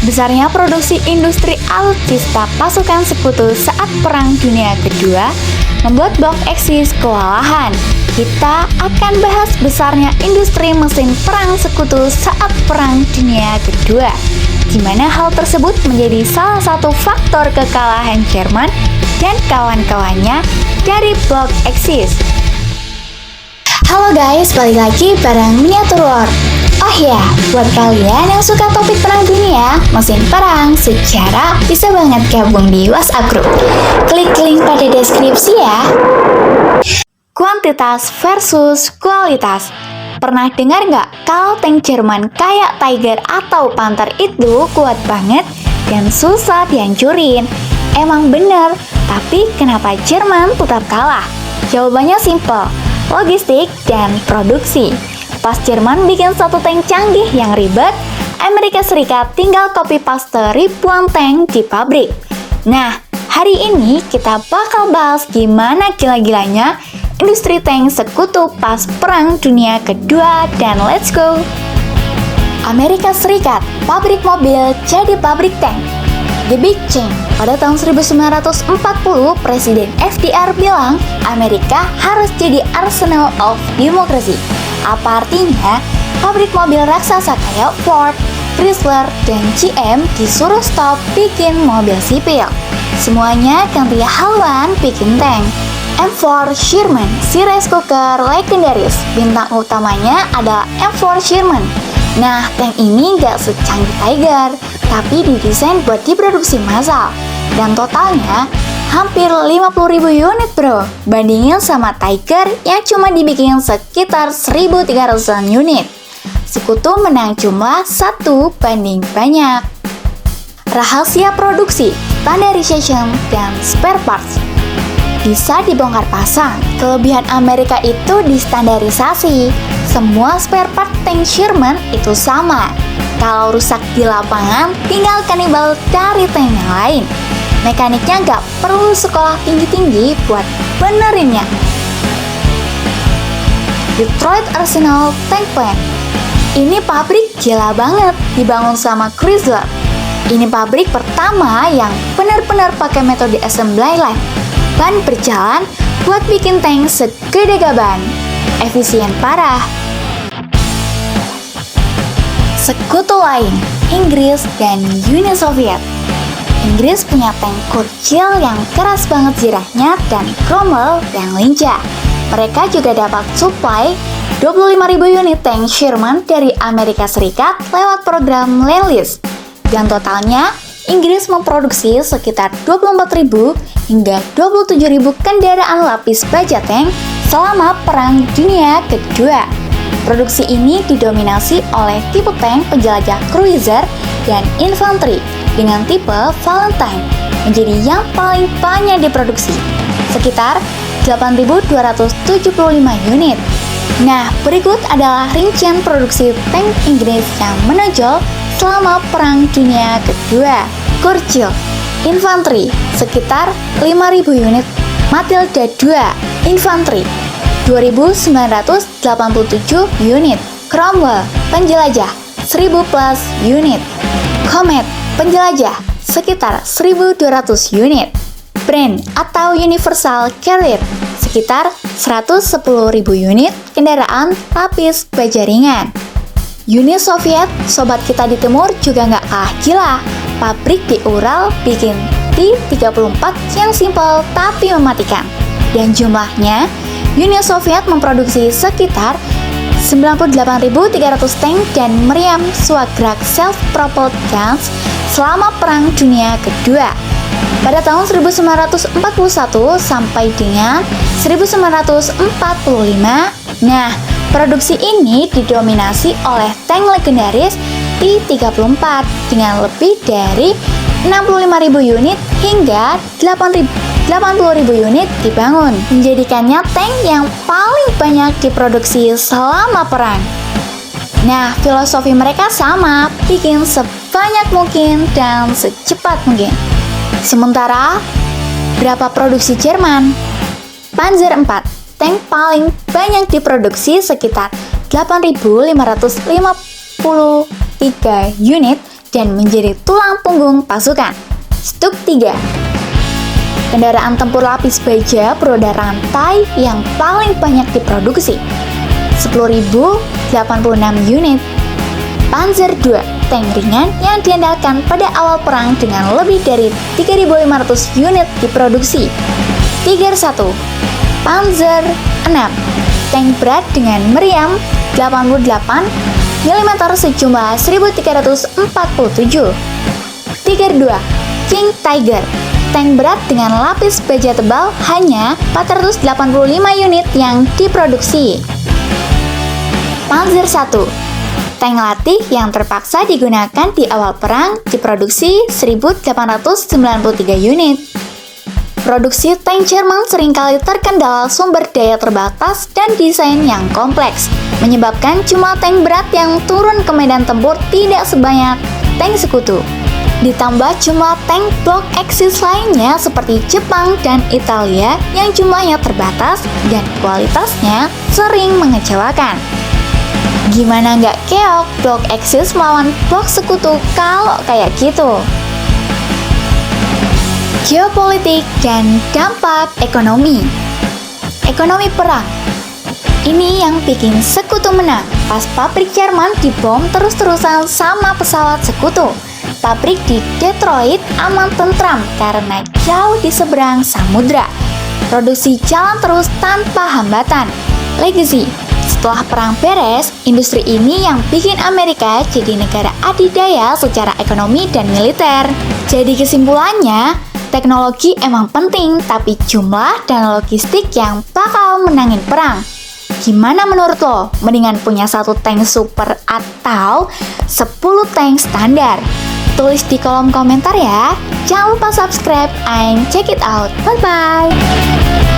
Besarnya produksi industri alutsista pasukan sekutu saat Perang Dunia Kedua membuat blok Axis kewalahan. Kita akan bahas besarnya industri mesin perang sekutu saat Perang Dunia Kedua, di mana hal tersebut menjadi salah satu faktor kekalahan Jerman dan kawan-kawannya dari blok Axis. Halo guys, balik lagi bareng Miniatur War. Oh ya, buat kalian yang suka topik perang dunia, mesin perang, sejarah, bisa banget gabung di WhatsApp Group. Klik link pada deskripsi ya. Kuantitas versus kualitas. Pernah dengar nggak kalau tank Jerman kayak Tiger atau Panther itu kuat banget dan susah dihancurin? Emang bener, tapi kenapa Jerman tetap kalah? Jawabannya simple. Logistik dan produksi. Pas Jerman bikin satu tank canggih yang ribet, Amerika Serikat tinggal copy paste ribuan tank di pabrik. Nah, hari ini kita bakal bahas gimana gila-gilanya industri tank sekutu pas Perang Dunia Kedua, dan let's go! Amerika Serikat, pabrik mobil jadi pabrik tank. The Big Change. Pada tahun 1940, Presiden FDR bilang Amerika harus jadi arsenal of democracy. Apa artinya? Pabrik mobil raksasa kayak Ford, Chrysler, dan GM disuruh stop bikin mobil sipil. Semuanya ganti haluan bikin tank. M4 Sherman, si rice cooker legendaris. Bintang utamanya adalah M4 Sherman. Nah, tank ini nggak secanggih Tiger, tapi didesain buat diproduksi massal. Dan totalnya hampir 50.000 unit bro, bandingin sama Tiger yang cuma dibikin sekitar 1.300 unit. Sekutu menang jumlah 1 banding banyak. Rahasia produksi, standardization, dan spare parts. Bisa dibongkar pasang, kelebihan Amerika itu distandarisasi. Semua spare part tank Sherman itu sama. Kalau rusak di lapangan, tinggal kanibal dari tank yang lain. Mekaniknya nggak perlu sekolah tinggi-tinggi buat benerinnya. Detroit Arsenal Tank Plant. Ini pabrik gila banget, dibangun sama Chrysler. Ini pabrik pertama yang benar-benar pakai metode assembly line. Ban berjalan buat bikin tank segede gaban. Efisien parah. Sekutu lain, Inggris dan Uni Soviet. Inggris punya tank kecil yang keras banget zirahnya dan Cromwell yang lincah. Mereka juga dapat supply 25.000 unit tank Sherman dari Amerika Serikat lewat program Lend-Lease. Dan totalnya, Inggris memproduksi sekitar 24.000 hingga 27.000 kendaraan lapis baja tank selama Perang Dunia Kedua. Produksi ini didominasi oleh tipe tank penjelajah cruiser dan infanteri dengan tipe Valentine menjadi yang paling banyak diproduksi, sekitar 8.275 unit. Nah, berikut adalah rincian produksi tank Inggris yang menonjol selama Perang Dunia Kedua. Churchill infanteri sekitar 5.000 unit, Matilda II infanteri 2.987 unit, Cromwell penjelajah 1.000 plus unit, Comet penjelajah sekitar 1.200 unit, Brand atau Universal Carrier sekitar 110.000 unit kendaraan lapis baja ringan. Uni Soviet, sobat kita di timur juga nggak kalah gila. Pabrik di Ural bikin T-34 yang simpel tapi mematikan. Dan jumlahnya, Uni Soviet memproduksi sekitar 98.300 tank dan meriam swagrak self-propelled guns selama Perang Dunia Kedua. Pada tahun 1941 sampai dengan 1945, nah, produksi ini didominasi oleh tank legendaris T-34 dengan lebih dari 65.000 unit hingga 80.000 unit dibangun, menjadikannya tank yang paling banyak diproduksi selama perang. Nah, filosofi mereka sama, bikin sebanyak mungkin dan secepat mungkin. Sementara, berapa produksi Jerman? Panzer IV, tank paling banyak diproduksi sekitar 8.553 unit dan menjadi tulang punggung pasukan. Stuk 3. Kendaraan tempur lapis baja beroda rantai yang paling banyak diproduksi, 10.086 unit. Panzer II, tank ringan yang diandalkan pada awal perang dengan lebih dari 3.500 unit diproduksi. Tiger I, Panzer VI, tank berat dengan meriam 88 mm sejumlah 1.347. Tiger II, King Tiger, tank berat dengan lapis baja tebal hanya 485 unit yang diproduksi. Panzer I, tank latih yang terpaksa digunakan di awal perang diproduksi 1.893 unit. Produksi tank Jerman seringkali terkendala sumber daya terbatas dan desain yang kompleks, menyebabkan jumlah tank berat yang turun ke medan tempur tidak sebanyak tank sekutu. Ditambah jumlah tank blok Axis lainnya seperti Jepang dan Italia yang jumlahnya terbatas dan kualitasnya sering mengecewakan. Gimana nggak keok blok Axis melawan blok sekutu kalau kayak gitu? Geopolitik dan dampak ekonomi. Ekonomi perang. Ini yang bikin sekutu menang pas pabrik Jerman dibom terus-terusan sama pesawat sekutu. Pabrik di Detroit aman tentram karena jauh di seberang samudra. Produksi jalan terus tanpa hambatan. Legacy. Setelah perang beres, industri ini yang bikin Amerika jadi negara adidaya secara ekonomi dan militer. Jadi kesimpulannya, teknologi emang penting, tapi jumlah dan logistik yang bakal menangin perang. Gimana menurut lo? Mendingan punya 1 tank super atau 10 tank standar? Tulis di kolom komentar ya. Jangan lupa subscribe and check it out. Bye-bye.